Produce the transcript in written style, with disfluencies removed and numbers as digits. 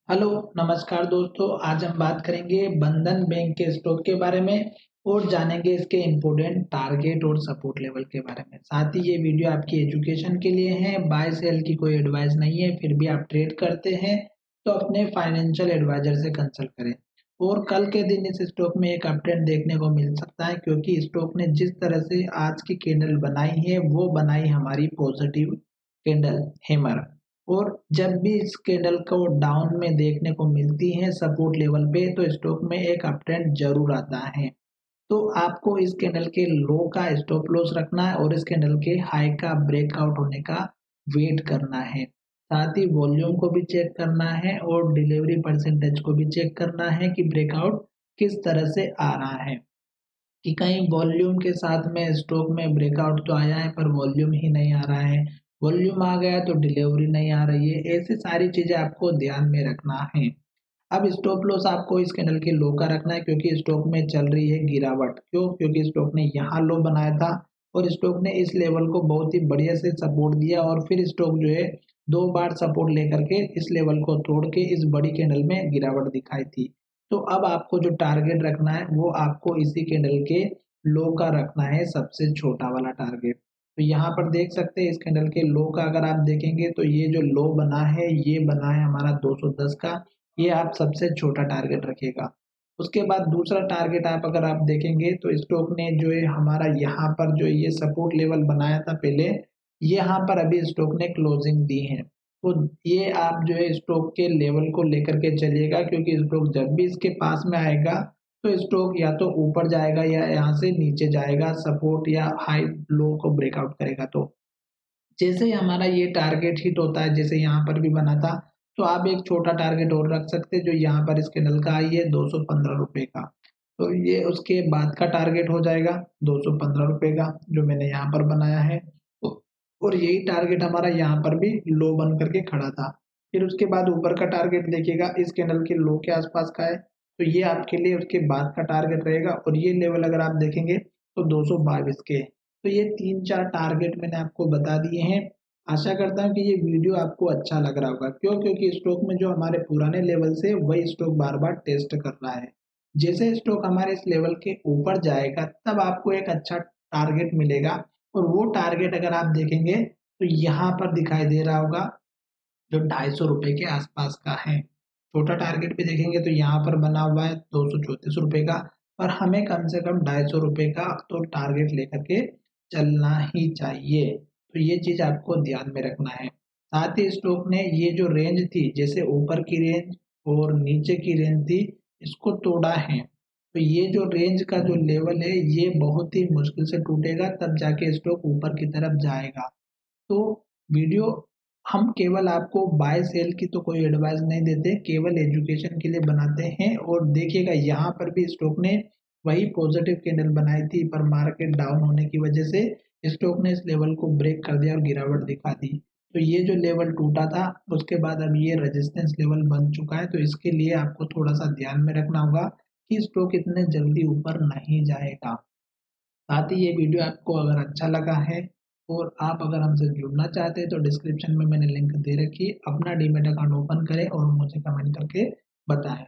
Hello, नमस्कार दोस्तों। आज हम बात करेंगे बंधन बैंक के स्टॉक के बारे में और जानेंगे इसके इम्पोर्टेंट टारगेट और सपोर्ट लेवल के बारे में। साथ ही ये वीडियो आपकी एजुकेशन के लिए है, बाय सेल की कोई एडवाइस नहीं है। फिर भी आप ट्रेड करते हैं तो अपने फाइनेंशियल एडवाइजर से कंसल्ट करें। और कल के दिन इस स्टॉक में एक अपडेट देखने को मिल सकता है, क्योंकि स्टॉक ने जिस तरह से आज की कैंडल बनाई है वो बनाई हमारी पॉजिटिव कैंडल हैमर। और जब भी इस कैंडल को डाउन में देखने को मिलती है सपोर्ट लेवल पे, तो स्टॉक में एक अपट्रेंड जरूर आता है। तो आपको इस कैंडल के लो का स्टॉप लॉस रखना है और इस कैंडल के हाई का ब्रेकआउट होने का वेट करना है। साथ ही वॉल्यूम को भी चेक करना है और डिलीवरी परसेंटेज को भी चेक करना है कि ब्रेकआउट किस तरह से आ रहा है। कि कहीं वॉल्यूम के साथ में स्टॉक में ब्रेकआउट तो आया है पर वॉल्यूम ही नहीं आ रहा है, वॉल्यूम आ गया तो डिलीवरी नहीं आ रही है। ऐसी सारी चीजें आपको ध्यान में रखना है। अब स्टॉप लॉस आपको इस कैंडल के लो का रखना है, क्योंकि स्टॉक में चल रही है गिरावट। क्यों? क्योंकि स्टॉक ने यहाँ लो बनाया था और स्टॉक ने इस लेवल को बहुत ही बढ़िया से सपोर्ट दिया और फिर स्टॉक जो है दो बार सपोर्ट लेकर के इस लेवल को तोड़ के इस बड़ी कैंडल में गिरावट दिखाई थी। तो अब आपको जो टारगेट रखना है वो आपको इसी कैंडल के लो का रखना है, सबसे छोटा वाला टारगेट। तो यहाँ पर देख सकते हैं इस कैंडल के लो का अगर आप देखेंगे तो ये जो लो बना है ये बना है हमारा 210 का। ये आप सबसे छोटा टारगेट रखिएगा। उसके बाद दूसरा टारगेट आप अगर आप देखेंगे तो स्टॉक ने जो है हमारा यहाँ पर जो ये सपोर्ट लेवल बनाया था पहले, यहाँ पर अभी स्टॉक ने क्लोजिंग दी है। तो ये आप जो है स्टॉक के लेवल को लेकर के चलिएगा, क्योंकि स्टॉक जब भी इसके पास में आएगा तो स्टॉक या तो ऊपर जाएगा या यहाँ से नीचे जाएगा, सपोर्ट या हाई लो को ब्रेकआउट करेगा। तो जैसे ही हमारा ये टारगेट हिट होता है, जैसे यहाँ पर भी बना था, तो आप एक छोटा टारगेट और रख सकते हैं जो यहाँ पर इस कैंडल का आई है 215 रुपए का। तो ये उसके बाद का टारगेट हो जाएगा 215 रुपए का, जो मैंने यहाँ पर बनाया है। और यही टारगेट हमारा यहाँ पर भी लो बन करके खड़ा था। फिर उसके बाद ऊपर का टारगेट देखिएगा इस कैंडल के लो के आसपास का है, तो ये आपके लिए उसके बाद का टारगेट रहेगा। और ये लेवल अगर आप देखेंगे तो 222 के। तो ये 3-4 टारगेट मैंने आपको बता दिए हैं। आशा करता हूँ कि ये वीडियो आपको अच्छा लग रहा होगा। क्यों? क्योंकि स्टॉक में जो हमारे पुराने लेवल से वही स्टॉक बार-बार टेस्ट कर रहा है। जैसे स्टॉक हमारे इस लेवल के ऊपर जाएगा तब आपको एक अच्छा टारगेट मिलेगा। और वो टारगेट अगर आप देखेंगे तो यहाँ पर दिखाई दे रहा होगा, जो 250 रुपए के आसपास का है। छोटा टारगेट भी देखेंगे तो यहाँ पर बना हुआ है 234 रुपए का। और हमें कम से कम 250 रुपए का तो टारगेट लेकर के चलना ही चाहिए। तो ये चीज आपको ध्यान में रखना है। साथ ही स्टॉक ने ये जो रेंज थी, जैसे ऊपर की रेंज और नीचे की रेंज थी, इसको तोड़ा है। तो ये जो रेंज का जो लेवल है ये बहुत ही मुश्किल से टूटेगा, तब जाके स्टॉक ऊपर की तरफ जाएगा। तो वीडियो हम केवल आपको बाय सेल की तो कोई एडवाइस नहीं देते, केवल एजुकेशन के लिए बनाते हैं। और देखिएगा यहाँ पर भी स्टॉक ने वही पॉजिटिव कैंडल बनाई थी, पर मार्केट डाउन होने की वजह से स्टॉक ने इस लेवल को ब्रेक कर दिया और गिरावट दिखा दी। तो ये जो लेवल टूटा था उसके बाद अब ये रेजिस्टेंस लेवल बन चुका है। तो इसके लिए आपको थोड़ा सा ध्यान में रखना होगा कि स्टॉक इतने जल्दी ऊपर नहीं जाएगा। साथ ही ये वीडियो आपको अगर अच्छा लगा है और आप अगर हमसे जुड़ना चाहते हैं तो डिस्क्रिप्शन में मैंने लिंक दे रखी है। अपना डीमैट अकाउंट ओपन करें और मुझे कमेंट करके बताएं।